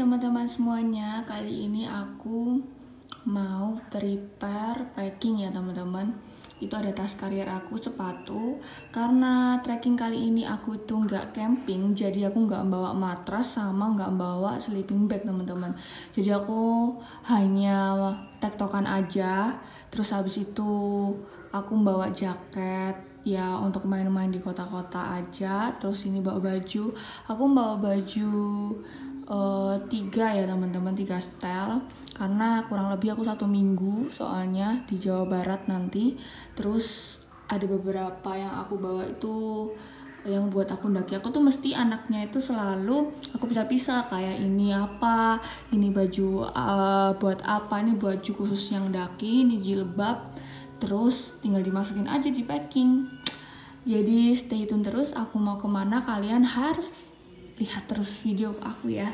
teman-teman semuanya, kali ini aku mau prepare packing ya teman-teman. Itu ada tas karier aku, sepatu. Karena trekking kali ini aku itu nggak camping, jadi aku nggak bawa matras sama nggak bawa sleeping bag teman-teman. Jadi aku hanya tektokan aja. Terus habis itu aku bawa jaket ya untuk main-main di kota-kota aja. Terus ini bawa baju, aku bawa baju 3 ya teman-teman, 3 style karena kurang lebih aku 1 minggu soalnya di Jawa Barat nanti. Terus ada beberapa yang aku bawa itu yang buat aku daki. Aku tuh mesti anaknya itu selalu aku pisah-pisah, kayak ini apa, ini baju buat apa, ini baju khusus yang daki, ini jilbab. Terus tinggal dimasukin aja di packing. Jadi stay tune terus, aku mau kemana kalian harus lihat terus video aku ya.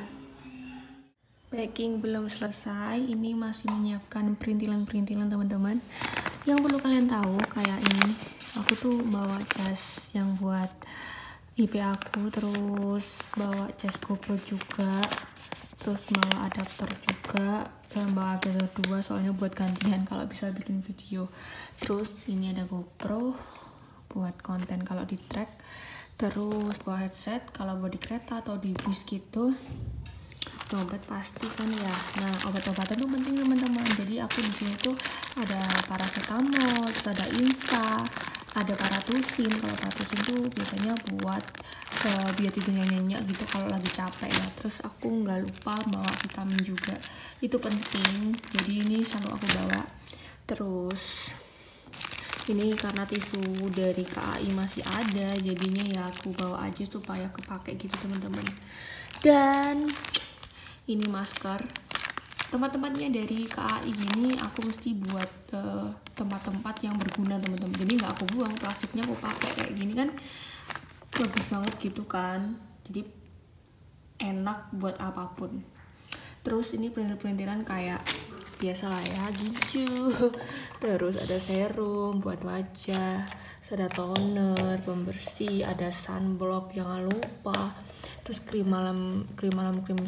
Packing belum selesai, ini masih menyiapkan perintilan-perintilan teman-teman. Yang perlu kalian tahu kayak ini, aku tuh bawa cas yang buat IP aku, terus bawa cas GoPro juga, terus bawa adapter juga, dan bawa adapter 2 soalnya buat gantian kalau bisa bikin video. Terus ini ada GoPro buat konten kalau di trek, terus bawa headset kalau buat di kereta atau di bis gitu. Dompet pasti kan ya. Nah, obat-obatan tuh penting teman-teman. Jadi aku di sini tuh ada paracetamol, terus ada Insa, ada paratusin. Kalau paratusin tuh biasanya buat biar tidurnya nyenyak gitu kalau lagi capek ya. Terus aku nggak lupa bawa vitamin juga, itu penting. Jadi ini selalu aku bawa. Terus ini karena tisu dari KAI masih ada, jadinya ya aku bawa aja supaya kepake gitu teman-teman. Dan ini masker, tempat-tempatnya dari KAI gini aku mesti buat tempat-tempat yang berguna teman-teman. Jadi nggak aku buang, plastiknya aku pakai kayak gini kan bagus banget gitu kan. Jadi enak buat apapun. Terus ini perintilan kayak biasa lah ya, gitu. Terus ada serum buat wajah, ada toner, pembersih, ada sunblock jangan lupa. Terus krim malam, krim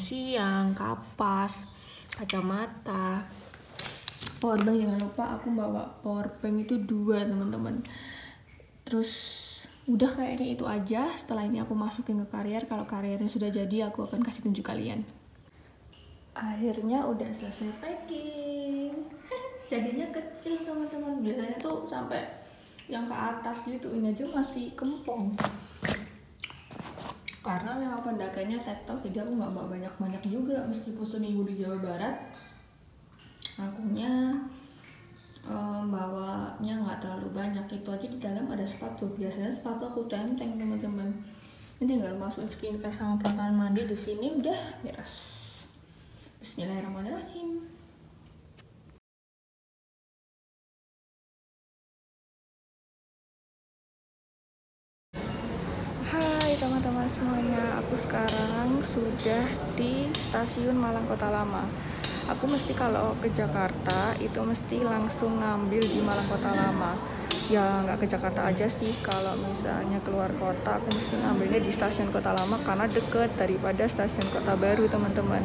siang, kapas, kacamata, powerbank jangan lupa. Aku bawa powerbank itu 2 teman-teman. Terus udah kayaknya itu aja. Setelah ini aku masukin ke karier. Kalau kariernya sudah jadi aku akan kasih tunjuk kalian. Akhirnya udah selesai packing. Jadinya kecil teman-teman. Biasanya tuh sampai yang ke atas gitu, ini aja masih kempong. Karena memang pendakiannya tektok, jadi aku nggak bawa banyak-banyak juga. Meskipun seminggu di Jawa Barat, akunya bawanya nggak terlalu banyak. Itu aja di dalam ada sepatu. Biasanya sepatu aku tenteng teman-teman. Ini tinggal masukin skincare sama peralatan mandi di sini udah beres. Bismillahirrahmanirrahim. Hai teman-teman semuanya, aku sekarang sudah di stasiun Malang Kota Lama. Aku mesti kalau ke Jakarta itu mesti langsung ngambil di Malang Kota Lama. Ya nggak ke Jakarta aja sih, kalau misalnya keluar kota aku mesti ngambilnya di stasiun Kota Lama karena deket daripada stasiun Kota Baru teman-teman.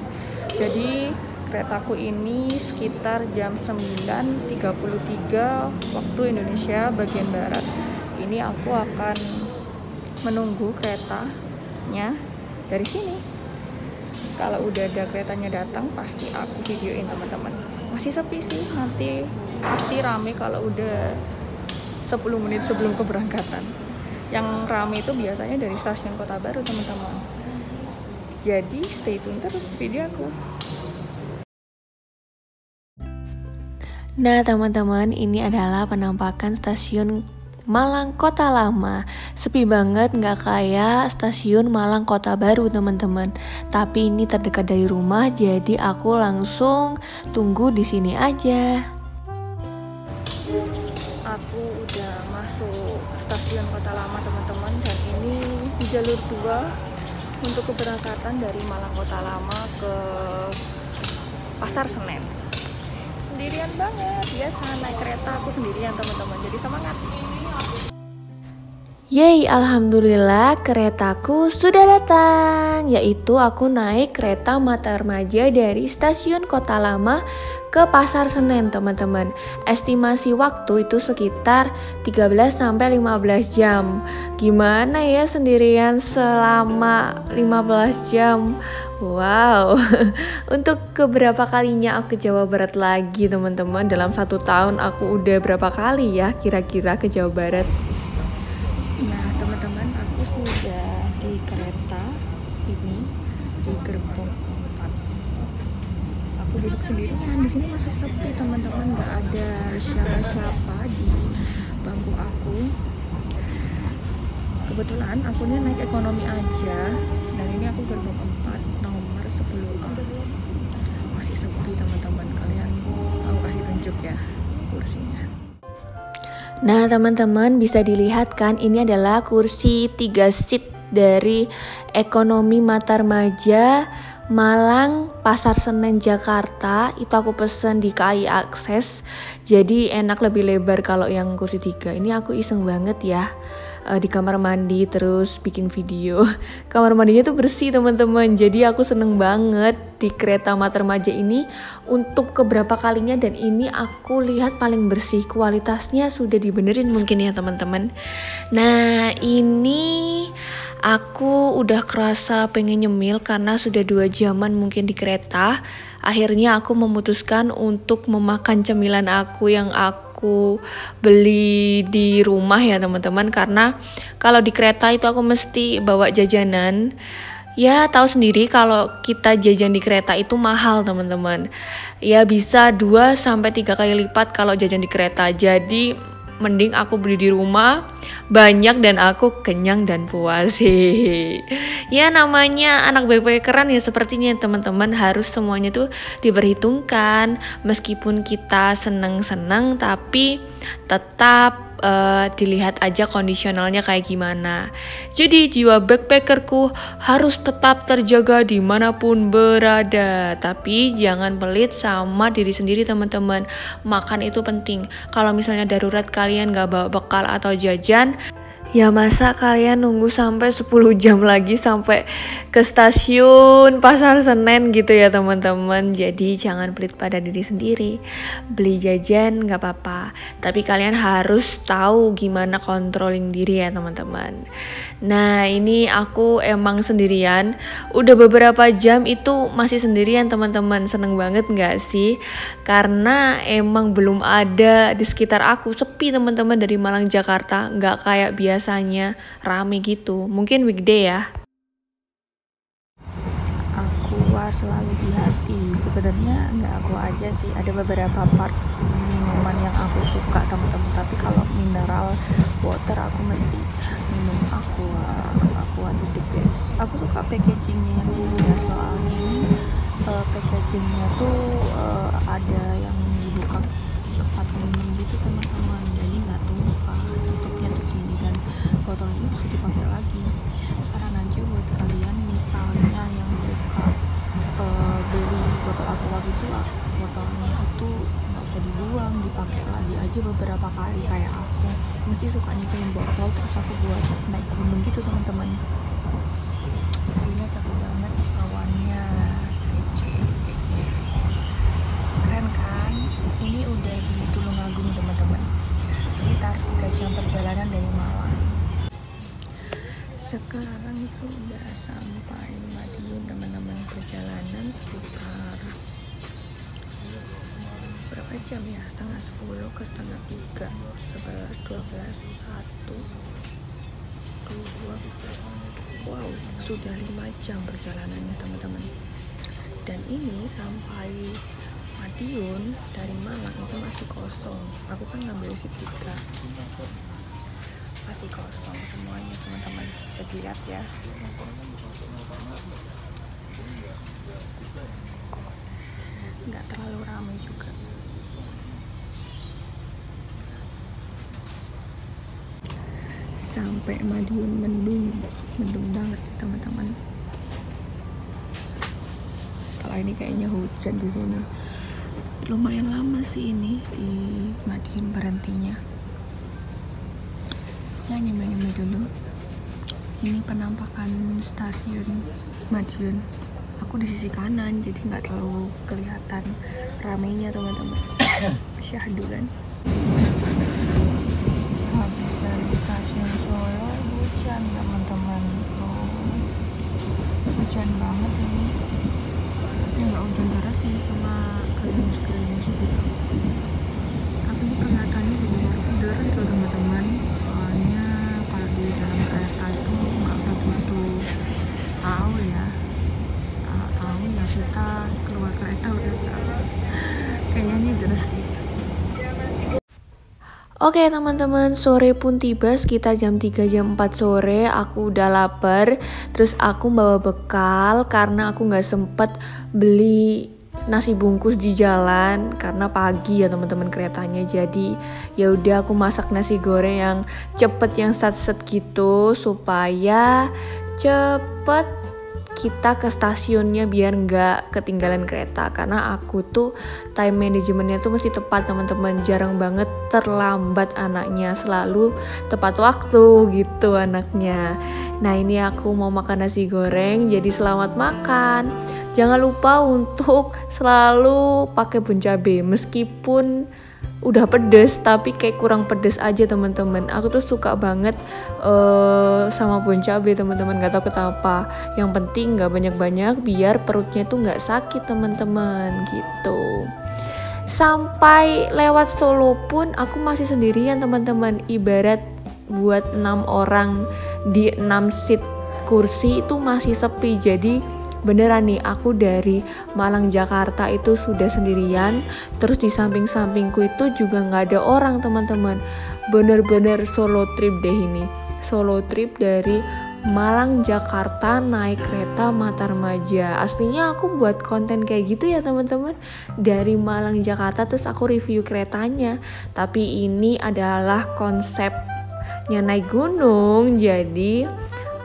Jadi keretaku ini sekitar jam 9.33 waktu Indonesia bagian Barat. Ini aku akan menunggu keretanya dari sini. Kalau udah ada keretanya datang pasti aku videoin teman-teman. Masih sepi sih, nanti pasti rame kalau udah 10 menit sebelum keberangkatan. Yang rame itu biasanya dari stasiun Kota Baru teman-teman. Jadi stay tune terus video aku. Nah teman-teman, ini adalah penampakan stasiun Malang Kota Lama. Sepi banget, nggak kayak stasiun Malang Kota Baru teman-teman. Tapi ini terdekat dari rumah, jadi aku langsung tunggu di sini aja. Aku udah masuk stasiun Kota Lama teman-teman, dan ini di jalur 2 untuk keberangkatan dari Malang Kota Lama ke Pasar Senen. Sendirian banget, biasa naik kereta aku sendirian teman-teman, jadi semangat. Yeay, alhamdulillah keretaku sudah datang. Yaitu aku naik kereta Matarmaja dari stasiun Kota Lama ke Pasar Senen, teman-teman. Estimasi waktu itu sekitar 13-15 jam. Gimana ya sendirian selama 15 jam? Wow. Untuk keberapa kalinya aku ke Jawa Barat lagi, teman-teman. Dalam 1 tahun aku udah berapa kali ya kira-kira ke Jawa Barat. Nah, teman-teman, aku sudah di kereta ini di gerbong 4. Aku duduk sendirian di sini, masih sepi, teman-teman. Nggak ada siapa-siapa di bangku aku. Kebetulan aku ini naik ekonomi aja, dan ini aku gerbong 4 nomor 10A. Masih sepi, teman-teman. Kalian aku kasih tunjuk ya kursinya. Nah, teman-teman, bisa dilihat kan, ini adalah kursi 3 seat dari ekonomi Matarmaja Malang Pasar Senen Jakarta. Itu aku pesen di KAI Akses, jadi enak, lebih lebar kalau yang kursi 3. Ini aku iseng banget ya, di kamar mandi terus bikin video. Kamar mandinya tuh bersih, teman-teman, jadi aku seneng banget di kereta Matarmaja ini untuk keberapa kalinya, dan ini aku lihat paling bersih, kualitasnya sudah dibenerin mungkin ya, teman-teman. Nah, ini aku udah kerasa pengen nyemil karena sudah 2 jaman mungkin di kereta. Akhirnya aku memutuskan untuk memakan cemilan aku yang aku beli di rumah ya, teman-teman, karena kalau di kereta itu aku mesti bawa jajanan. Ya, tahu sendiri kalau kita jajan di kereta itu mahal, teman-teman. Ya, bisa 2-3 kali lipat kalau jajan di kereta. Jadi mending aku beli di rumah banyak dan aku kenyang dan puas. Ya, namanya anak backpackeran ya sepertinya, teman-teman, harus semuanya tuh diperhitungkan. Meskipun kita seneng-seneng, tapi tetap dilihat aja kondisionalnya kayak gimana. Jadi jiwa backpackerku harus tetap terjaga dimanapun berada. Tapi jangan pelit sama diri sendiri, teman-teman. Makan itu penting. Kalau misalnya darurat kalian gak bawa bekal atau jajan, ya masa kalian nunggu sampai 10 jam lagi sampai ke stasiun Pasar Senen gitu ya, teman-teman. Jadi jangan pelit pada diri sendiri. Beli jajan gak apa-apa, tapi kalian harus tahu gimana controlling diri ya, teman-teman. Nah, ini aku emang sendirian. Udah beberapa jam itu masih sendirian, teman-teman. Seneng banget gak sih? Karena emang belum ada di sekitar aku. Sepi, teman-teman, dari Malang Jakarta. Gak kayak biasanya rame gitu. Mungkin weekday ya. Aqua selalu di hati. Sebenarnya nggak Aqua aja sih, ada beberapa part minuman yang aku suka, teman-teman. Tapi kalau mineral water aku mesti minum Aqua itu the best. Aku suka packagingnya yang ini ya, soalnya ini packagingnya tuh ada yang dibuka tempat minum gitu, teman-teman. Jadi nggak tumpah, tutupnya tuh gini, dan botol ini bisa dipakai lagi. Saran aja buat kalian misalnya yang suka beli botol Aqua gitu, botolnya itu nggak usah dibuang, dipakai lagi aja beberapa kali. Kayak aku mesti suka nyimpen botol terus aku buat naik gunung gitu, teman-teman. Ini cakep banget awannya, kece. Keren kan? Ini udah di Tulungagung, teman-teman, sekitar 3 jam perjalanan dari Malang. Sekarang sudah sampai Madiun, teman-teman. Perjalanan sekitar berapa jam ya? Setengah 10 ke setengah 3, 11, 12, 1, 2. Wow, sudah 5 jam perjalanannya, teman-teman. Dan ini sampai Madiun dari Malang itu masih kosong. Aku kan ngambil shift 3, masih kosong semuanya, teman-teman. Bisa dilihat ya. Nggak terlalu ramai juga. Sampai Madiun mendung banget, teman-teman. Kalau ini kayaknya hujan di sini. Lumayan lama sih ini di Madiun berhentinya. Ya, nyemil dulu. Ini penampakan stasiun Madiun. Aku di sisi kanan, jadi nggak terlalu kelihatan ramainya teman-teman. Syahdu kan. Habis dari stasiun Solo, hujan teman-teman. Hujan banget ini. Ini nggak hujan deras sih, cuma gerimis-gerimis gitu. Tapi ini kelihatannya di luar tuh deras loh teman-teman. Soalnya kalau di dalam kereta itu nggak begitu tahu ya. Kalau tahu ya kita keluar kereta udah tahu. Kayaknya deras sih. Oke teman-teman, sore pun tiba sekitar jam 3 jam 4 sore. Aku udah lapar. Terus aku bawa bekal karena aku nggak sempet beli nasi bungkus di jalan karena pagi ya teman-teman keretanya. Jadi ya udah aku masak nasi goreng yang cepet, yang set-set gitu supaya cepet kita ke stasiunnya biar nggak ketinggalan kereta. Karena aku tuh time manajemennya tuh mesti tepat teman-teman, jarang banget terlambat anaknya, selalu tepat waktu gitu anaknya. Nah ini aku mau makan nasi goreng, jadi selamat makan. Jangan lupa untuk selalu pakai bun cabe, meskipun udah pedes tapi kayak kurang pedes aja teman-teman. Aku tuh suka banget sama bun cabe teman-teman, nggak tahu kenapa. Yang penting nggak banyak-banyak biar perutnya tuh nggak sakit teman-teman gitu. Sampai lewat Solo pun aku masih sendirian teman-teman. Ibarat buat 6 orang di 6 seat kursi itu masih sepi. Jadi beneran nih, aku dari Malang Jakarta itu sudah sendirian. Terus di samping-sampingku itu juga nggak ada orang teman-teman. Bener-bener solo trip deh ini. Solo trip dari Malang Jakarta naik kereta Matarmaja. Aslinya aku buat konten kayak gitu ya teman-teman, dari Malang Jakarta terus aku review keretanya. Tapi ini adalah konsepnya naik gunung, jadi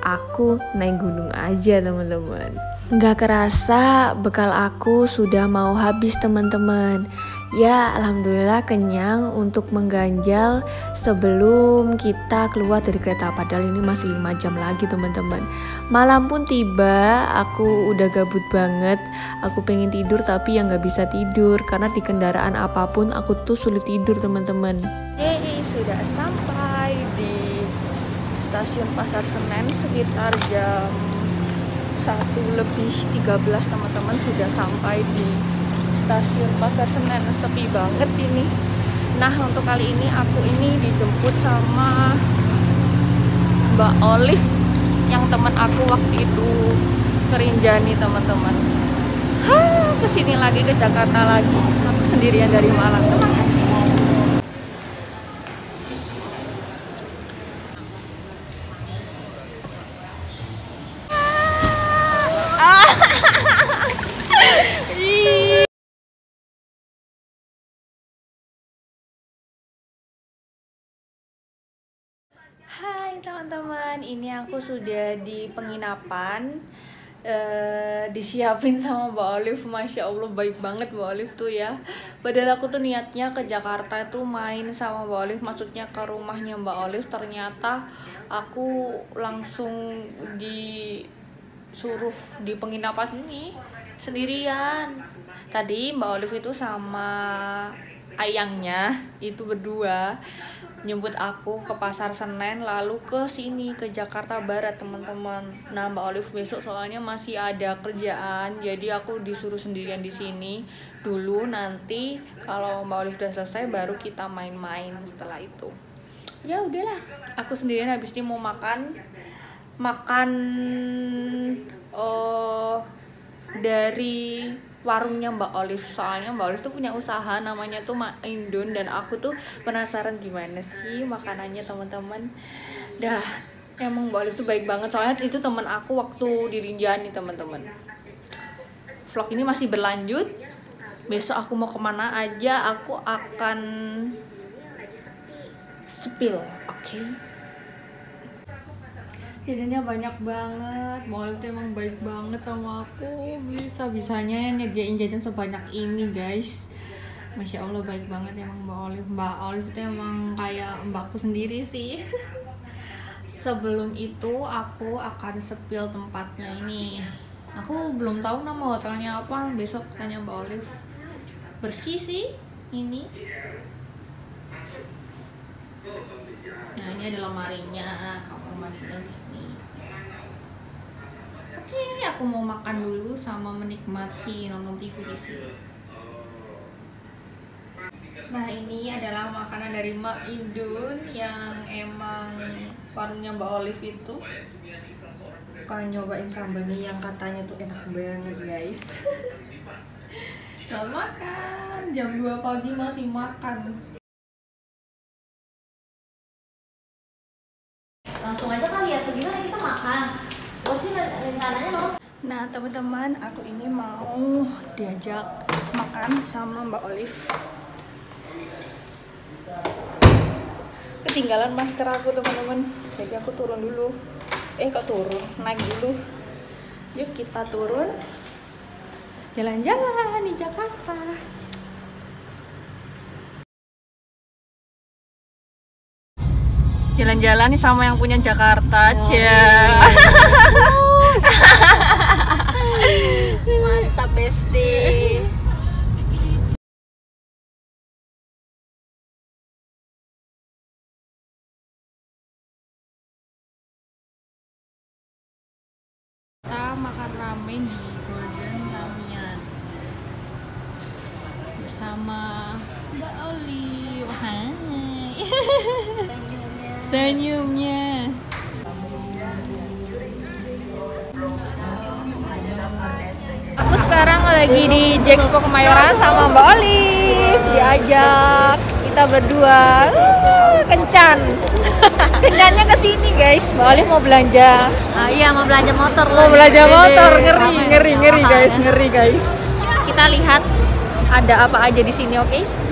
aku naik gunung aja teman-teman. Gak kerasa bekal aku sudah mau habis teman-teman. Ya alhamdulillah kenyang untuk mengganjal sebelum kita keluar dari kereta. Padahal ini masih 5 jam lagi teman-teman. Malam pun tiba, aku udah gabut banget. Aku pengen tidur tapi yang gak bisa tidur karena di kendaraan apapun aku tuh sulit tidur teman-teman. Sudah sampai di stasiun Pasar Senen sekitar jam 1:13 teman-teman. Sudah sampai di stasiun Pasar Senen, sepi banget ini. Nah untuk kali ini aku ini dijemput sama Mbak Olive yang teman aku waktu itu ke Rinjani teman-teman. Kesini lagi, ke Jakarta lagi. Aku sendirian dari Malang. Tenang. Hai teman-teman, ini aku sudah di penginapan, disiapin sama Mbak Olive. Masya Allah baik banget Mbak Olive tuh ya. Padahal aku tuh niatnya ke Jakarta tuh main sama Mbak Olive, maksudnya ke rumahnya Mbak Olive. Ternyata aku langsung disuruh di penginapan ini sendirian. Tadi Mbak Olive itu sama ayangnya itu berdua nyebut aku ke Pasar Senen, lalu ke sini ke Jakarta Barat teman-teman. Nah Mbak Olive besok soalnya masih ada kerjaan, jadi aku disuruh sendirian di sini dulu. Nanti kalau Mbak Olive udah selesai baru kita main-main setelah itu. Ya udahlah, aku sendirian. Habis ini mau makan dari warungnya Mbak Olive. Soalnya Mbak Olive tuh punya usaha namanya tuh Mak Indun, dan aku tuh penasaran gimana sih makanannya teman-teman. Dah, emang Mbak Olive tuh baik banget. Soalnya itu temen aku waktu di Rinjani teman-teman. Vlog ini masih berlanjut. Besok aku mau kemana aja aku akan spill, oke? Jajannya banyak banget. Mbak Olive tuh emang baik banget sama aku. Bisa-bisanya nyediain jajan sebanyak ini guys. Masya Allah baik banget emang Mbak Olive. Mbak Olive tuh emang kayak mbakku sendiri sih. sebelum itu aku akan spill tempatnya ini. Aku belum tahu nama hotelnya apa, besok tanya Mbak Olive. Bersih sih ini. Nah ini ada lemarinya, kamar mandinya gini. Oke, aku mau makan dulu sama menikmati nonton TV di sini. Nah ini adalah makanan dari Mak Indun yang emang warungnya Mbak Olive itu. Kalian nyobain sambalnya yang katanya tuh enak banget guys. Selamat makan, jam 2 pagi masih makan. Langsung aja kali ya, tuh gimana kita makan? Oh sih rencananya mau. Nah teman-teman, aku ini mau diajak makan sama Mbak Olive. Ketinggalan masker aku teman-teman, jadi aku turun dulu. Kok turun? Naik dulu. Yuk kita turun, jalan-jalan di Jakarta. Jalan-jalan nih sama yang punya Jakarta aja. Mantap Besti. Kita makan ramen di Golden Ramyeon bersama Mbak Olive. Hai. Senyumnya. Aku sekarang lagi di Jexpo Kemayoran sama Mbak Olive. Diajak kita berdua. Kencan. Kencannya ke sini guys. Mbak Olive mau belanja. Iya mau belanja motor Mau belanja motor. Ngeri guys. Kita lihat ada apa aja di sini, oke?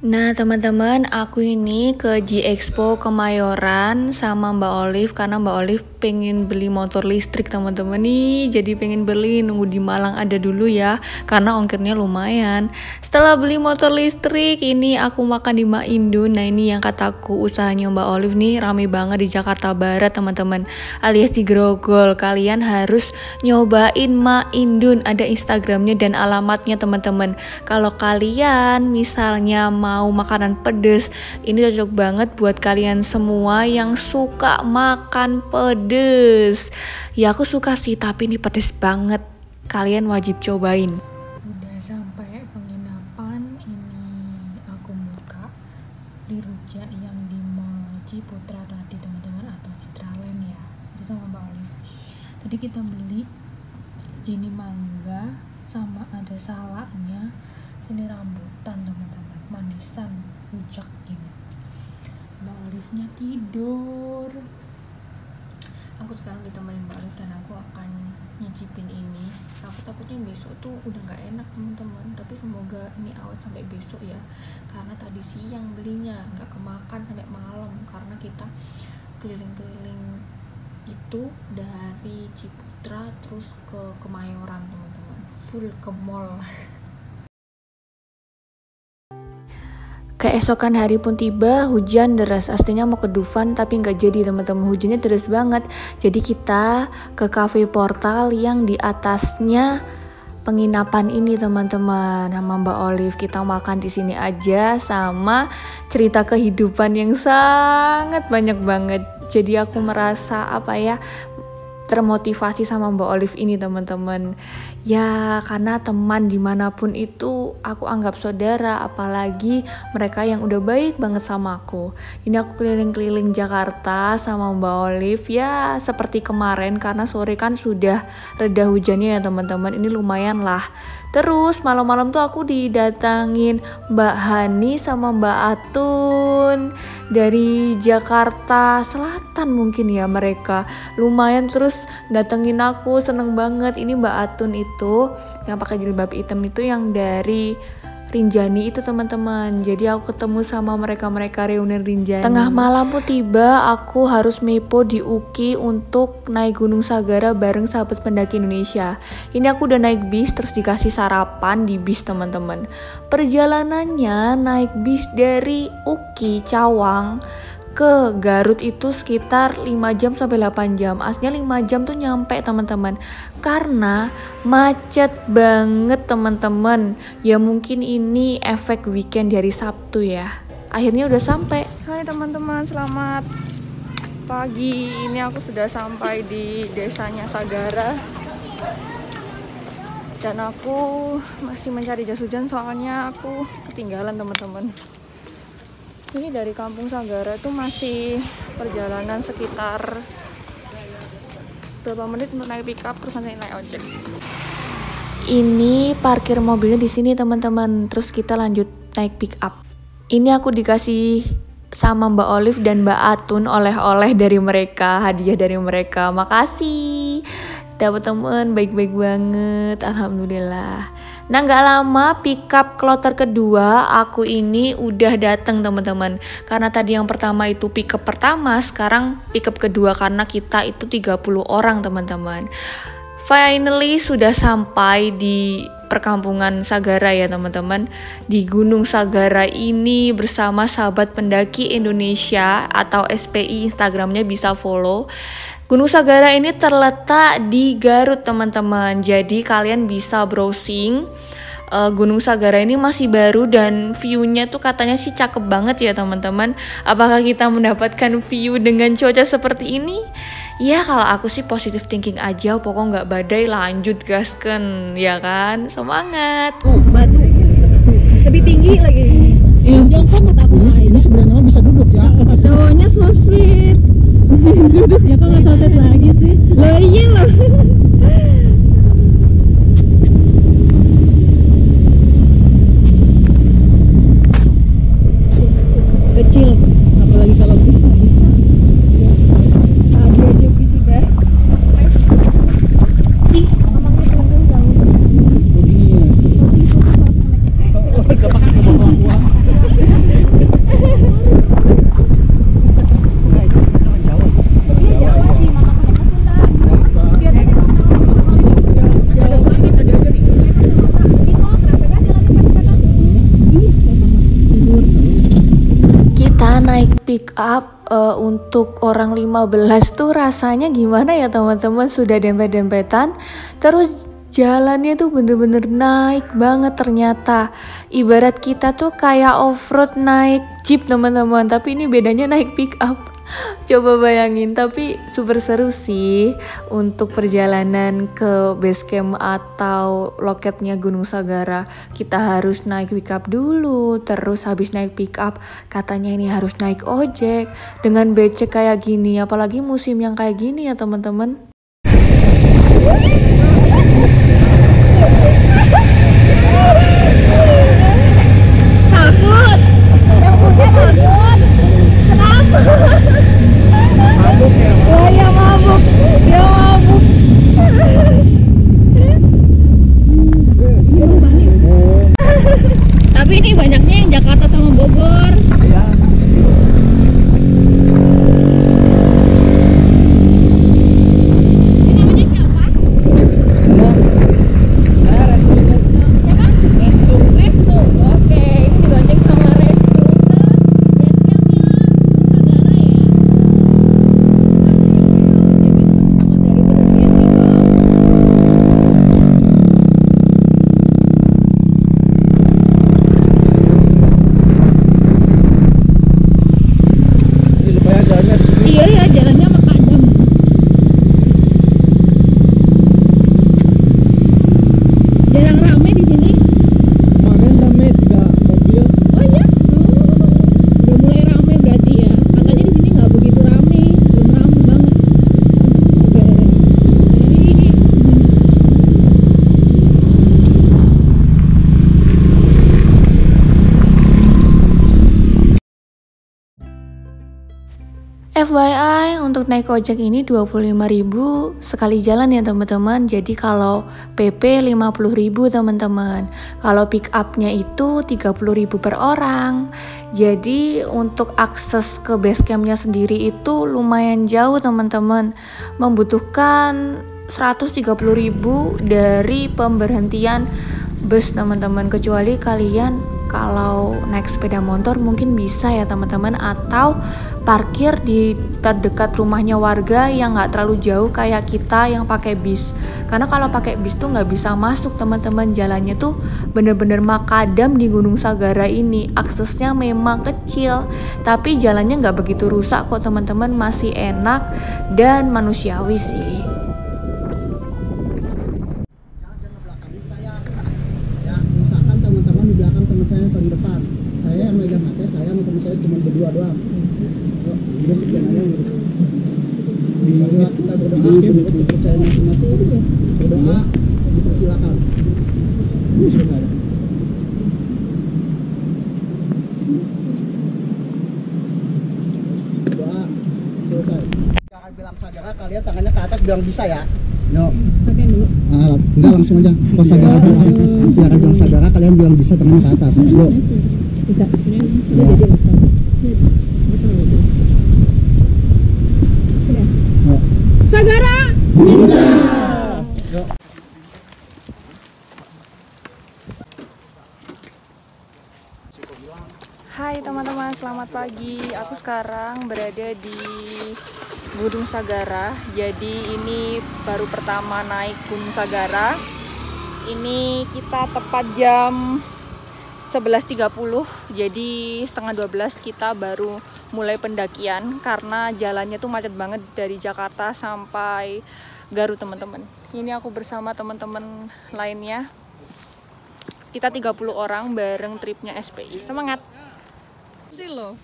Nah teman-teman, aku ini ke J-Expo Kemayoran sama Mbak Olive karena Mbak Olive pengen beli motor listrik teman-teman nih. Jadi pengen beli, nunggu di Malang ada dulu ya karena ongkirnya lumayan. Setelah beli motor listrik, ini aku makan di Mak Indun. Nah ini yang kataku usahanya Mbak Olive nih rame banget di Jakarta Barat teman-teman, alias di Grogol. Kalian harus nyobain Mak Indun, ada Instagramnya dan alamatnya teman-teman. Kalau kalian misalnya mau makanan pedes, ini cocok banget buat kalian semua yang suka makan pedes. Ya aku suka sih, tapi ini pedes banget. Kalian wajib cobain. Udah sampai penginapan, ini aku buka di rujak yang di Mall Ciputra tadi teman-teman, atau Citraland ya. Itu sama Mbak Olive. Tadi kita beli ini mangga sama ada salaknya. Ini rambutan teman-teman, manisan, rujak gini. Mbak Olive-nya tidur. Aku sekarang ditemenin Mbak Olive dan aku akan nyicipin ini. Aku takutnya besok tuh udah nggak enak teman-teman, tapi semoga ini awet sampai besok ya. Karena tadi siang belinya, nggak kemakan sampai malam karena kita keliling-keliling itu dari Ciputra terus ke Kemayoran teman-teman, full ke mall. Keesokan hari pun tiba, hujan deras. Aslinya mau ke Dufan tapi nggak jadi teman-teman, hujannya deras banget. Jadi kita ke cafe Portal yang di atasnya penginapan ini teman-teman, sama Mbak Olive. Kita makan di sini aja sama cerita kehidupan yang sangat banyak banget. Jadi aku merasa termotivasi sama Mbak Olive ini teman-teman. Ya karena teman dimanapun itu aku anggap saudara, apalagi mereka yang udah baik banget sama aku. Ini aku keliling-keliling Jakarta sama Mbak Olive ya seperti kemarin, karena sore kan sudah reda hujannya ya teman-teman. Ini lumayan lah. Terus malam-malam tuh aku didatangin Mbak Hani sama Mbak Atun dari Jakarta Selatan mungkin ya mereka. Lumayan terus datengin aku, seneng banget. Ini Mbak Atun itu yang pakai jilbab hitam itu yang dari Rinjani itu teman-teman. Jadi aku ketemu sama mereka reunian Rinjani. Tengah malam pun tiba, aku harus mepo di UKI untuk naik Gunung Sagara bareng sahabat pendaki Indonesia. Ini aku udah naik bis terus dikasih sarapan di bis teman-teman. Perjalanannya naik bis dari UKI Cawang ke Garut itu sekitar 5 jam sampai 8 jam. Aslinya 5 jam tuh nyampe teman-teman. Karena macet banget teman-teman. Ya mungkin ini efek weekend dari Sabtu ya. Akhirnya udah sampai. Hai teman-teman, selamat pagi. Ini aku sudah sampai di desanya Sagara. Dan aku masih mencari jas hujan soalnya aku ketinggalan teman-teman. Ini dari kampung Sagara itu masih perjalanan sekitar berapa menit untuk naik pickup terus nanti naik ojek. Ini parkir mobilnya di sini teman-teman. Terus kita lanjut naik pickup. Ini aku dikasih sama Mbak Olive dan Mbak Atun oleh-oleh dari mereka, hadiah dari mereka. Makasih. Dapat temen baik-baik banget, alhamdulillah. Nah nggak lama pickup kloter kedua aku ini udah datang teman-teman. Karena tadi yang pertama itu pickup pertama, sekarang pickup kedua karena kita itu 30 orang teman-teman. Finally sudah sampai di perkampungan Sagara ya teman-teman. Di Gunung Sagara ini bersama sahabat pendaki Indonesia atau SPI, Instagramnya bisa follow. Gunung Sagara ini terletak di Garut teman-teman. Jadi kalian bisa browsing. Gunung Sagara ini masih baru dan view-nya tuh katanya sih cakep banget ya teman-teman. Apakah kita mendapatkan view dengan cuaca seperti ini? Ya kalau aku sih positive thinking aja, pokoknya nggak badai lanjut gasken ya kan, semangat. Oh batu lebih tinggi lagi. Jongkok kata aku. Ini sebenarnya bisa duduk ya. Cowoknya so sweet. Duduk ya kok nggak so sweet lagi sih? Loh iya loh. Kecil, apalagi kalau bis nggak bisa. Tadi aja bis udah. Pick up untuk orang 15 tuh rasanya gimana ya teman-teman, sudah dempet-dempetan terus jalannya tuh bener-bener naik banget ternyata. Ibarat kita tuh kayak off-road naik jeep teman-teman, tapi ini bedanya naik pick up. Coba bayangin, tapi super seru sih untuk perjalanan ke base camp atau loketnya Gunung Sagara. Kita harus naik pickup dulu, terus habis naik pickup katanya ini harus naik ojek. Dengan becek kayak gini, apalagi musim yang kayak gini ya teman-teman. Takut. Yang punya takut. Kenapa? Mabuk ya. Oh ya mabuk. Ya mabuk. Tapi ini banyaknya yang Jakarta sama Bogor. Ya. FYI, untuk naik ojek ini 25.000 sekali jalan ya teman-teman. Jadi kalau PP 50.000 teman-teman. Kalau pick up-nya itu 30.000 per orang. Jadi untuk akses ke base camp-nya sendiri itu lumayan jauh teman-teman. Membutuhkan 130.000 dari pemberhentian bus teman-teman. Kecuali kalian kalau naik sepeda motor mungkin bisa ya teman-teman, atau parkir di terdekat rumahnya warga yang nggak terlalu jauh kayak kita yang pakai bis. Karena kalau pakai bis tuh nggak bisa masuk teman-teman, jalannya tuh bener-bener makadam di Gunung Sagara ini. Aksesnya memang kecil, tapi jalannya nggak begitu rusak kok teman-teman, masih enak dan manusiawi sih. Di belakang teman saya paling depan, saya yang megang HP, saya sama teman saya cuma berdua doang. Udah sekian aja gitu. Kita berdoa, menurut kepercayaan masing-masing, berdoa, dipersilakan. Doa selesai. Jangan bilang Sagara, kalian tangannya ke atas bilang bisa ya. No. Pakai dulu. Enggak, langsung aja. Pas Sagara bilang, nanti akan bilang Sagara, kalian bilang bisa tangannya ke atas. Yuk. Bisa. Sudah jadi. Sudah. Sagara. Bisa. Hai teman-teman, selamat pagi. Aku sekarang berada di Gunung Sagara. Jadi ini baru pertama naik Gunung Sagara. Ini kita tepat jam 11.30. Jadi setengah 12 kita baru mulai pendakian karena jalannya tuh macet banget dari Jakarta sampai Garut teman-teman. Ini aku bersama teman-teman lainnya. Kita 30 orang bareng tripnya SPI. Semangat. Sih loh.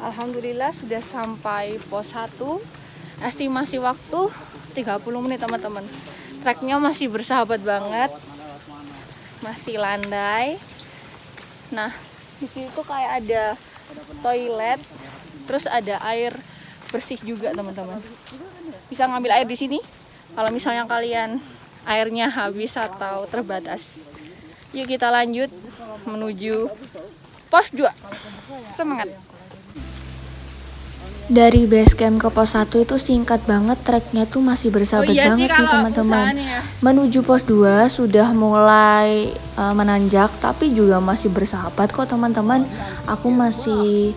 Alhamdulillah sudah sampai pos 1. Estimasi waktu 30 menit teman-teman. Treknya masih bersahabat banget. Masih landai. Nah, di situ kayak ada toilet, terus ada air bersih juga teman-teman. Bisa ngambil air di sini kalau misalnya kalian airnya habis atau terbatas. Yuk kita lanjut menuju pos 2. Semangat. Dari base camp ke pos 1 itu singkat banget, treknya tuh masih bersahabat banget nih teman-teman. Menuju pos 2 sudah mulai menanjak, tapi juga masih bersahabat kok teman-teman. Aku masih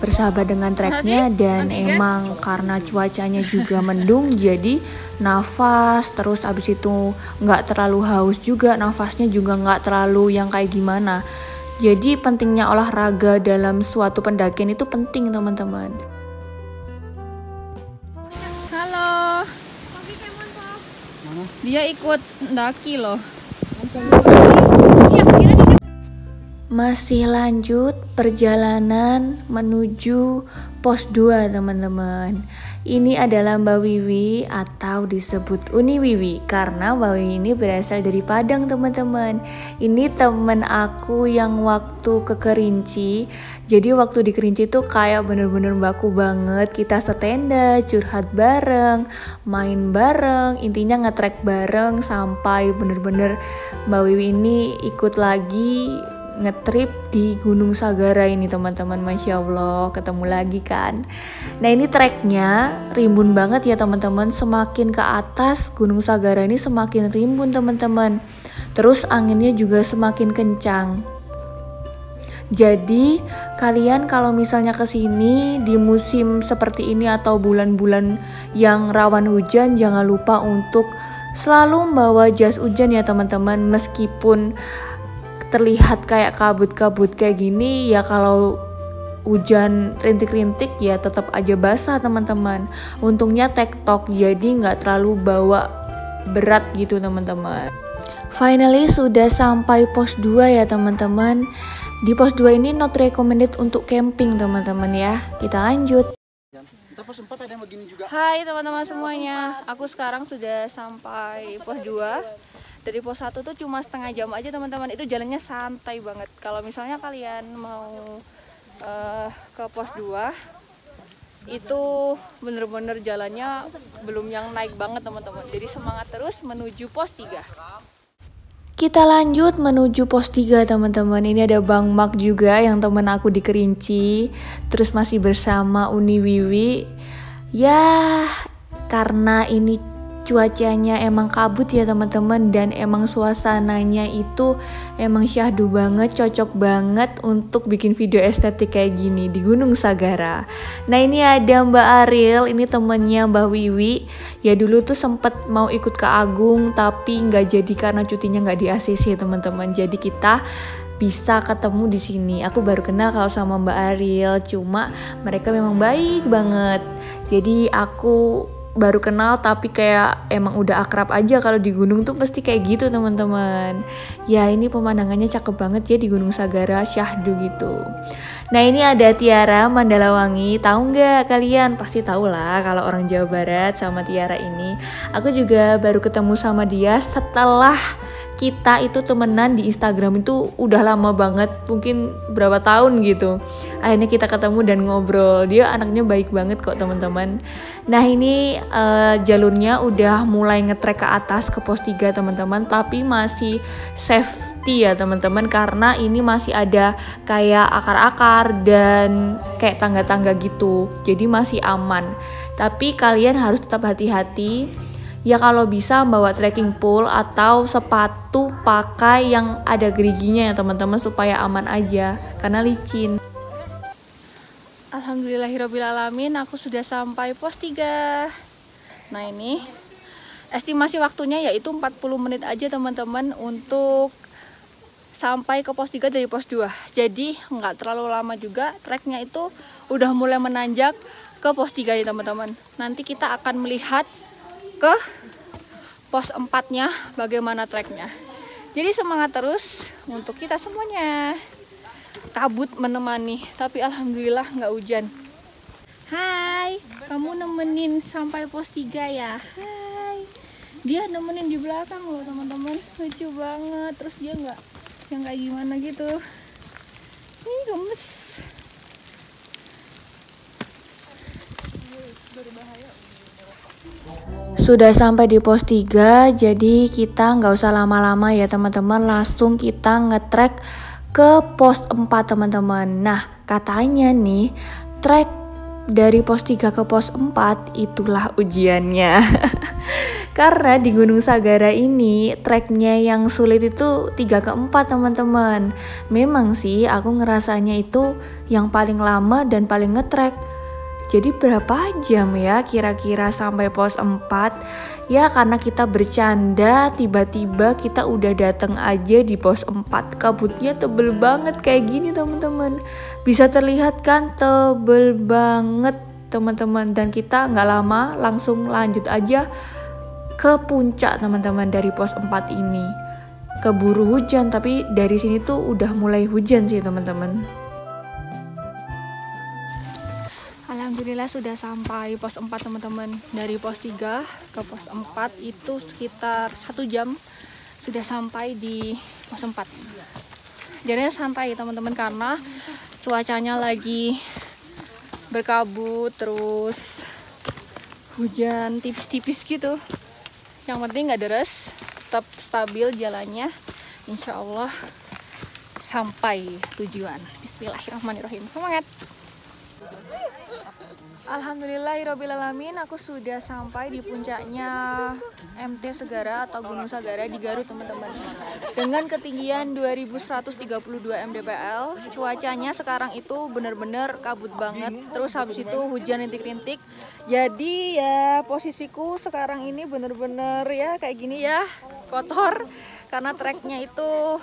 bersahabat dengan treknya, dan emang karena cuacanya juga mendung, jadi nafas, terus abis itu nggak terlalu haus juga, nafasnya juga nggak terlalu yang kayak gimana. Jadi pentingnya olahraga dalam suatu pendakian itu penting teman-teman. Halo, dia ikut mendaki loh. Masih lanjut perjalanan menuju pos 2 teman-teman. Ini adalah Mbak Wiwi atau disebut Uni Wiwi karena Mbak Wiwi ini berasal dari Padang teman-teman. Ini temen aku yang waktu ke Kerinci. Jadi waktu di Kerinci tuh kayak bener-bener baku banget. Kita setenda, curhat bareng, main bareng, intinya nge-trek bareng sampai bener-bener Mbak Wiwi ini ikut lagi ngetrip di Gunung Sagara ini teman-teman. Masya Allah, ketemu lagi kan. Nah ini treknya rimbun banget ya teman-teman. Semakin ke atas Gunung Sagara ini semakin rimbun teman-teman. Terus anginnya juga semakin kencang. Jadi kalian kalau misalnya kesini di musim seperti ini atau bulan-bulan yang rawan hujan, jangan lupa untuk selalu membawa jas hujan ya teman-teman. Meskipun terlihat kayak kabut-kabut kayak gini ya, kalau hujan rintik-rintik ya tetap aja basah teman-teman. Untungnya tektok jadi nggak terlalu bawa berat gitu teman-teman. Finally sudah sampai pos 2 ya teman-teman. Di pos 2 ini not recommended untuk camping teman-teman ya. Kita lanjut. Hai teman-teman semuanya, aku sekarang sudah sampai pos 2. Dari pos 1 tuh cuma setengah jam aja teman-teman, itu jalannya santai banget. Kalau misalnya kalian mau ke pos 2 itu bener-bener jalannya belum yang naik banget teman-teman, jadi semangat terus menuju pos 3. Kita lanjut menuju pos 3 teman-teman. Ini ada Bang Mak juga yang temen aku di Kerinci, terus masih bersama Uni Wiwi. Ya karena ini cuacanya emang kabut ya teman-teman, dan emang suasananya itu emang syahdu banget, cocok banget untuk bikin video estetik kayak gini di Gunung Sagara. Nah ini ada Mbak Ariel, ini temennya Mbak Wiwi. Ya dulu tuh sempet mau ikut ke Agung tapi nggak jadi karena cutinya nggak di ACC teman-teman. Jadi kita bisa ketemu di sini. Aku baru kenal kalau sama Mbak Ariel, cuma mereka memang baik banget. Jadi aku baru kenal tapi kayak emang udah akrab aja. Kalau di gunung tuh pasti kayak gitu teman-teman. Ya ini pemandangannya cakep banget ya di Gunung Sagara, syahdu gitu. Nah ini ada Tiara Mandalawangi, tahu nggak kalian? Pasti tahu lah kalau orang Jawa Barat sama Tiara ini. Aku juga baru ketemu sama dia setelah kita itu temenan di Instagram itu udah lama banget, mungkin berapa tahun gitu. Akhirnya kita ketemu dan ngobrol. Dia anaknya baik banget kok teman-teman. Nah ini jalurnya udah mulai ngetrek ke atas ke pos 3 teman-teman, tapi masih safety ya teman-teman, karena ini masih ada kayak akar-akar dan kayak tangga-tangga gitu. Jadi masih aman. Tapi kalian harus tetap hati-hati. Ya kalau bisa bawa trekking pole atau sepatu pakai yang ada geriginya ya teman-teman, supaya aman aja karena licin. Alhamdulillahirobbilalamin, aku sudah sampai pos 3. Nah ini estimasi waktunya yaitu 40 menit aja teman-teman untuk sampai ke pos 3 dari pos 2. Jadi nggak terlalu lama juga, treknya itu udah mulai menanjak ke pos 3 ya teman-teman. Nanti kita akan melihat ke pos 4-nya bagaimana treknya. Jadi semangat terus untuk kita semuanya. Kabut menemani, tapi alhamdulillah nggak hujan. Hai, kamu nemenin sampai pos 3 ya? Hai. Dia nemenin di belakang loh teman-teman, lucu banget. Terus dia nggak yang kayak gimana gitu. Ini gemes. Sudah sampai di pos 3, jadi kita nggak usah lama-lama ya teman-teman, langsung kita ngetrek ke pos 4 teman-teman. Nah katanya nih trek dari pos 3 ke pos 4 itulah ujiannya. Karena di Gunung Sagara ini treknya yang sulit itu 3 ke 4 teman-teman. Memang sih aku ngerasanya itu yang paling lama dan paling ngetrek. Jadi berapa jam ya kira-kira sampai pos 4? Ya karena kita bercanda, tiba-tiba kita udah datang aja di pos 4. Kabutnya tebel banget kayak gini teman-teman. Bisa terlihat kan, tebel banget teman-teman. Dan kita nggak lama langsung lanjut aja ke puncak teman-teman dari pos 4 ini. Keburu hujan, tapi dari sini tuh udah mulai hujan sih teman-teman. Alhamdulillah sudah sampai pos 4 teman-teman. Dari pos 3 ke pos 4 itu sekitar 1 jam sudah sampai di pos 4. Jadinya santai teman-teman karena cuacanya lagi berkabut, terus hujan tipis-tipis gitu. Yang penting nggak deres, tetap stabil jalannya. Insya Allah sampai tujuan. Bismillahirrahmanirrahim. Semangat! Alhamdulillahirobbilalamin, aku sudah sampai di puncaknya MT Segara atau Gunung Sagara di Garut teman-teman. Dengan ketinggian 2132 mdpl, cuacanya sekarang itu bener-bener kabut banget. Terus habis itu hujan rintik-rintik. Jadi ya posisiku sekarang ini bener-bener ya kayak gini ya, kotor karena treknya itu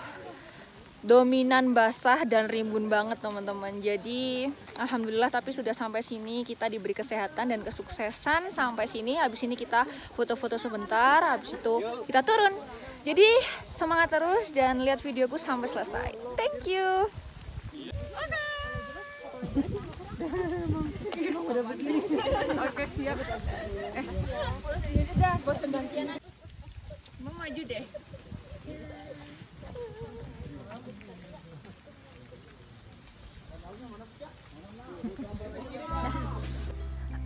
dominan basah dan rimbun banget teman-teman. Jadi alhamdulillah tapi sudah sampai sini, kita diberi kesehatan dan kesuksesan sampai sini. Habis ini kita foto-foto sebentar, habis itu kita turun. Jadi semangat terus dan lihat videoku sampai selesai. Thank you. Oke siap. Mau maju deh.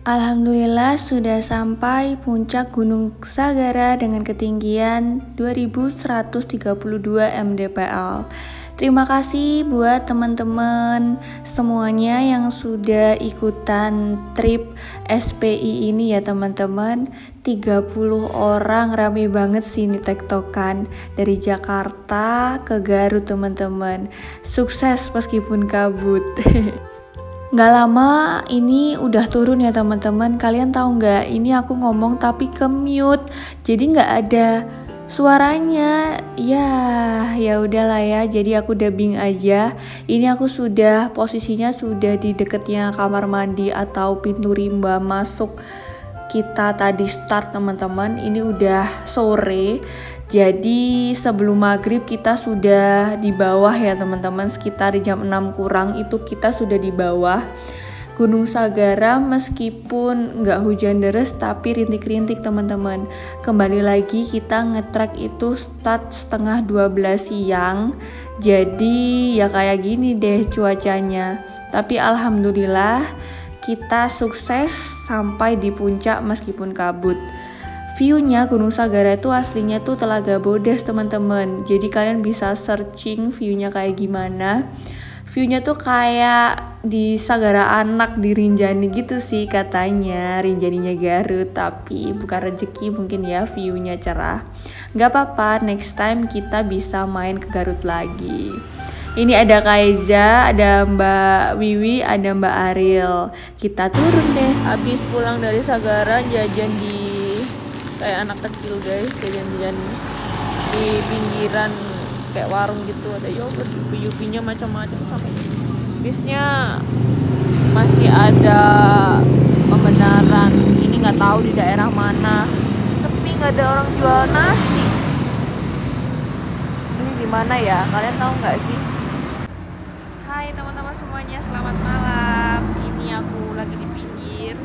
Alhamdulillah sudah sampai puncak Gunung Sagara dengan ketinggian 2132 mdpl. Terima kasih buat teman-teman semuanya yang sudah ikutan trip SPI ini ya teman-teman. 30 orang, rame banget sih ini tektokan dari Jakarta ke Garut teman-teman. Sukses meskipun kabut. Gak lama ini udah turun ya teman-teman. Kalian tahu nggak? Ini aku ngomong tapi ke mute, jadi nggak ada suaranya. Ya udahlah ya. Jadi aku dubbing aja. Ini aku sudah posisinya sudah di dekatnya kamar mandi atau pintu rimba masuk. Kita tadi start teman-teman. Ini udah sore. Jadi sebelum maghrib kita sudah di bawah ya teman-teman. Sekitar di jam 6 kurang itu kita sudah di bawah Gunung Sagara. Meskipun nggak hujan deras tapi rintik-rintik teman-teman. Kembali lagi kita nge-trek itu start setengah 12 siang. Jadi ya kayak gini deh cuacanya. Tapi alhamdulillah kita sukses sampai di puncak meskipun kabut. View-nya Gunung Sagara itu aslinya tuh Telaga Bodas teman-teman. Jadi kalian bisa searching view-nya kayak gimana. View-nya tuh kayak di Sagara Anak di Rinjani gitu sih katanya. Rinjaninya Garut, tapi bukan rezeki mungkin ya view-nya cerah. Gak apa-apa, next time kita bisa main ke Garut lagi. Ini ada Kak Eja, ada Mbak Wiwi, ada Mbak Ariel. Kita turun deh. Habis pulang dari Sagara jajan di kayak anak kecil guys, jajan-jajan di pinggiran kayak warung gitu, ada yogurt, yupi-yupinya macam-macam. Sampai bisnya masih ada pembenaran. Ini nggak tahu di daerah mana, tapi nggak ada orang jual nasi. Ini di mana ya? Kalian tahu nggak sih? Hai teman-teman semuanya, selamat malam. Ini aku lagi di pinggir,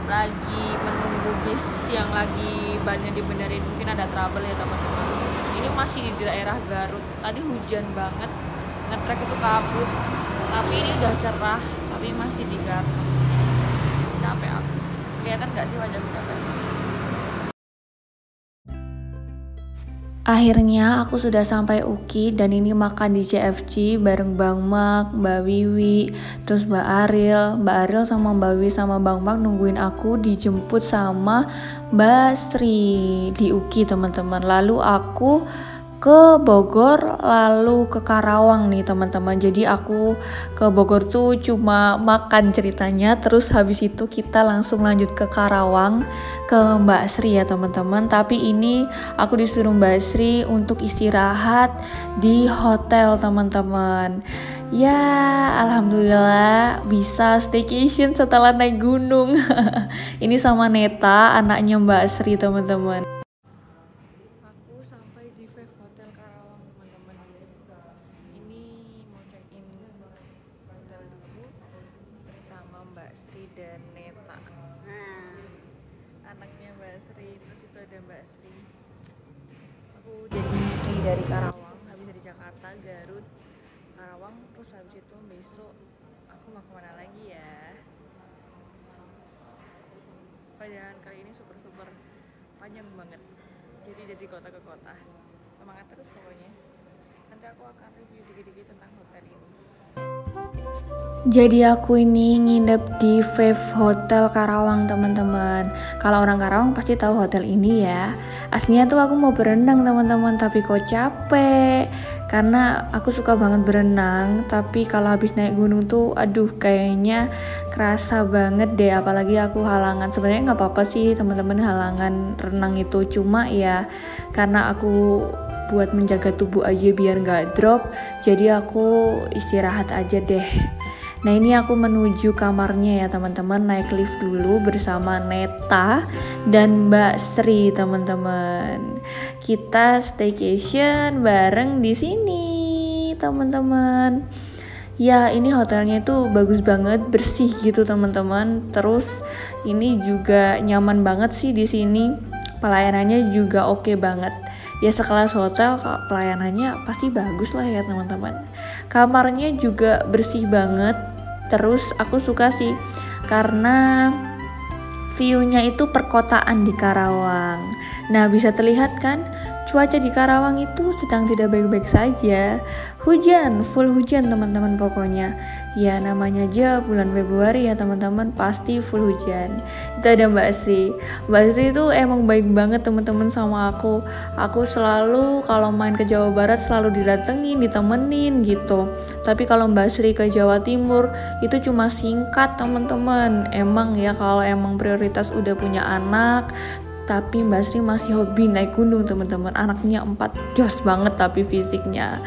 lagi menunggu bis yang lagi bannya dibenerin. Mungkin ada trouble ya teman-teman. Ini masih di daerah Garut. Tadi hujan banget, nge-trek itu kabut. Tapi ini udah cerah, tapi masih di Garut. Capek aku. Kelihatan gak sih wajahku capek? Akhirnya aku sudah sampai UKI dan ini makan di CFC bareng Bang Mak, Mbak Wiwi, terus Mbak Ariel sama Mbak Wiwi sama Bang Mak nungguin aku dijemput sama Mbak Sri di UKI teman-teman. Lalu aku ke Bogor lalu ke Karawang nih teman-teman. Jadi aku ke Bogor tuh cuma makan ceritanya, terus habis itu kita langsung lanjut ke Karawang ke Mbak Sri ya teman-teman. Tapi ini aku disuruh Mbak Sri untuk istirahat di hotel teman-teman. Ya alhamdulillah bisa staycation setelah naik gunung. Ini sama Neta, anaknya Mbak Sri teman-teman. Dari Karawang, habis dari Jakarta, Garut, Karawang, terus habis itu besok aku mau kemana lagi ya. Perjalanan kali ini super panjang banget, jadi dari kota ke kota. Semangat terus pokoknya. Nanti aku akan review dikit-dikit tentang hotel ini. Jadi aku ini nginep di Fave Hotel Karawang teman-teman. Kalau orang Karawang pasti tahu hotel ini ya. Aslinya tuh aku mau berenang teman-teman, tapi kok capek. Karena aku suka banget berenang, tapi kalau habis naik gunung tuh aduh kayaknya kerasa banget deh. Apalagi aku halangan. Sebenarnya nggak apa-apa sih teman-teman halangan renang itu, cuma ya karena aku buat menjaga tubuh aja biar nggak drop, jadi aku istirahat aja deh. Nah ini aku menuju kamarnya ya teman-teman, naik lift dulu bersama Neta dan Mbak Sri teman-teman. Kita staycation bareng di sini teman-teman. Ya ini hotelnya itu bagus banget, bersih gitu teman-teman. Terus ini juga nyaman banget sih di sini. Pelayanannya juga oke banget. Ya sekelas hotel pelayanannya pasti bagus lah ya teman-teman. Kamarnya juga bersih banget. Terus aku suka sih karena view-nya itu perkotaan di Karawang. Nah, bisa terlihat kan, cuaca di Karawang itu sedang tidak baik-baik saja. Hujan, full hujan teman-teman pokoknya. Ya namanya aja bulan Februari ya teman-teman, pasti full hujan. Itu ada Mbak Sri. Mbak Sri itu emang baik banget teman-teman sama aku. Aku selalu kalau main ke Jawa Barat selalu didatengin, ditemenin gitu. Tapi kalau Mbak Sri ke Jawa Timur itu cuma singkat teman-teman. Emang ya kalau emang prioritas udah punya anak, tapi Mbak Sri masih hobi naik gunung teman-teman. Anaknya 4, jos banget tapi fisiknya.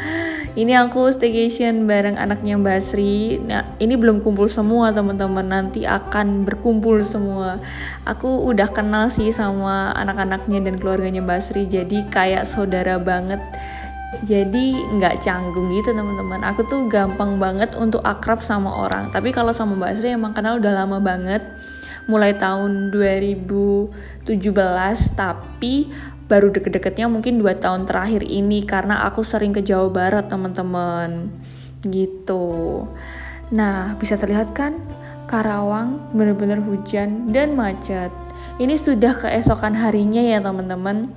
Ini aku staycation bareng anaknya Mbak Sri. Nah, ini belum kumpul semua teman-teman, nanti akan berkumpul semua. Aku udah kenal sih sama anak-anaknya dan keluarganya Mbak Sri, jadi kayak saudara banget. Jadi nggak canggung gitu teman-teman. Aku tuh gampang banget untuk akrab sama orang. Tapi kalau sama Mbak Sri emang kenal udah lama banget, mulai tahun 2017, tapi baru deket-deketnya mungkin 2 tahun terakhir ini karena aku sering ke Jawa Barat teman-teman gitu. Nah, bisa terlihat kan Karawang bener-bener hujan dan macet. Ini sudah keesokan harinya ya teman-teman.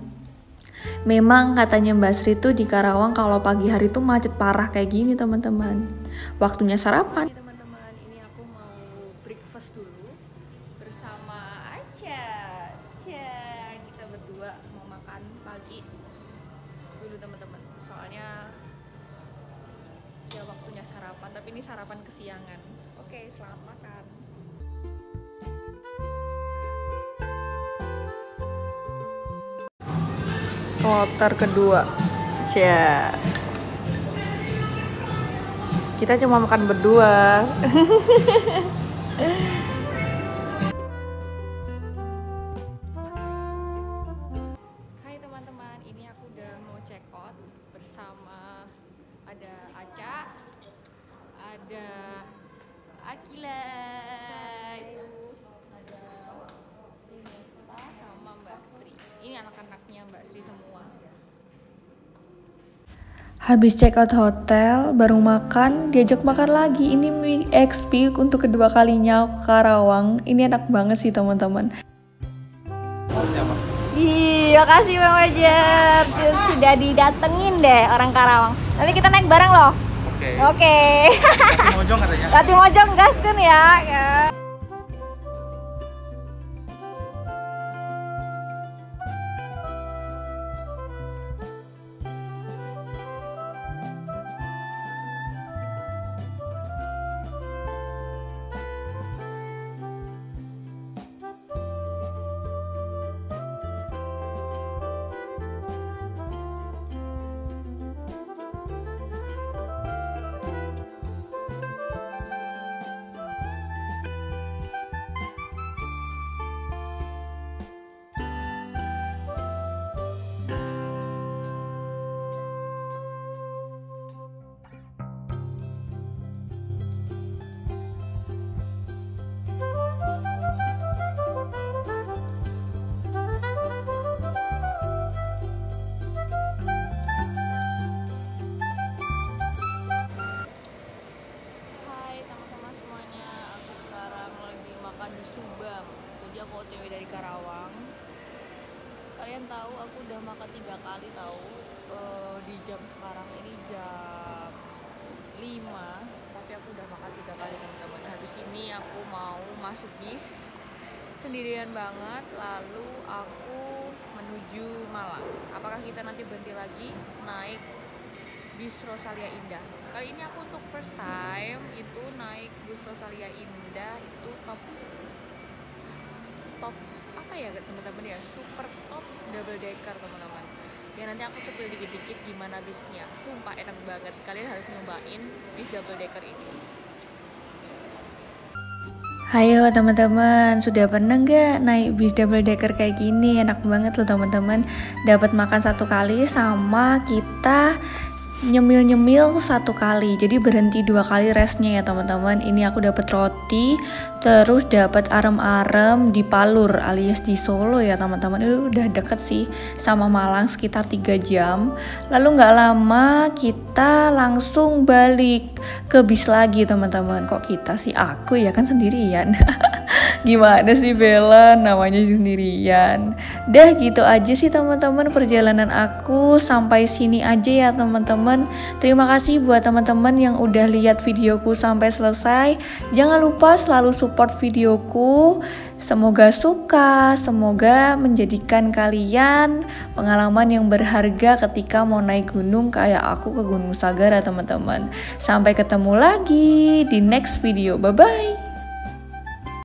Memang katanya Mbak Sri tuh di Karawang kalau pagi hari tuh macet parah kayak gini teman-teman. Waktunya sarapan. Teman-teman, ini aku mau breakfast dulu bersama Aca. Kita berdua mau makan pagi dulu teman-teman. Soalnya ya waktunya sarapan, tapi ini sarapan kesiangan. Oke, selamat makan. Kloter kedua. Kita cuma makan berdua. Hai teman-teman, ini aku udah mau check out bersama ada Aca, ada Akila, ada Sineta sama Mbak Sri. Ini anak-anaknya Mbak Sri semua. Habis check out hotel, baru makan, diajak makan lagi. Ini mie XP untuk kedua kalinya aku ke Karawang. Ini enak banget sih teman-teman. Iya, kasih Bang Wajar. Sudah didatengin deh orang Karawang. Nanti kita naik bareng loh. Oke. Rati Mojong katanya. Rati Mojong gas kan ya. OTW dari Karawang. Kalian tahu aku udah makan 3 kali tahu di jam sekarang ini jam 5, tapi aku udah makan 3 kali teman-teman. Habis ini aku mau masuk bis sendirian banget, lalu aku menuju Malang. Apakah kita nanti berhenti lagi naik bis Rosalia Indah? Kali ini aku untuk first time itu naik bus Rosalia Indah, itu top apa ya teman-teman ya, super top double decker teman-teman. Ya nanti aku spill dikit-dikit gimana bisnya, sumpah enak banget, kalian harus nyobain bis double decker ini. Hayo teman-teman, sudah pernah nggak naik bis double decker kayak gini? Enak banget loh teman-teman. Dapat makan 1 kali sama kita nyemil-nyemil 1 kali, jadi berhenti 2 kali restnya ya teman-teman. Ini aku dapat roti, terus dapat arem-arem di Palur alias di Solo ya teman-teman. Itu udah deket sih sama Malang, sekitar 3 jam. Lalu nggak lama kita langsung balik ke bis lagi teman-teman. Kok kita sih, aku ya kan sendirian. Gimana sih Bella, namanya sendirian. Dah gitu aja sih teman-teman perjalanan aku, sampai sini aja ya teman-teman. Terima kasih buat teman-teman yang udah lihat videoku sampai selesai. Jangan lupa selalu support videoku. Semoga suka, semoga menjadikan kalian pengalaman yang berharga ketika mau naik gunung kayak aku ke Gunung Sagara teman-teman. Sampai ketemu lagi di next video. Bye bye.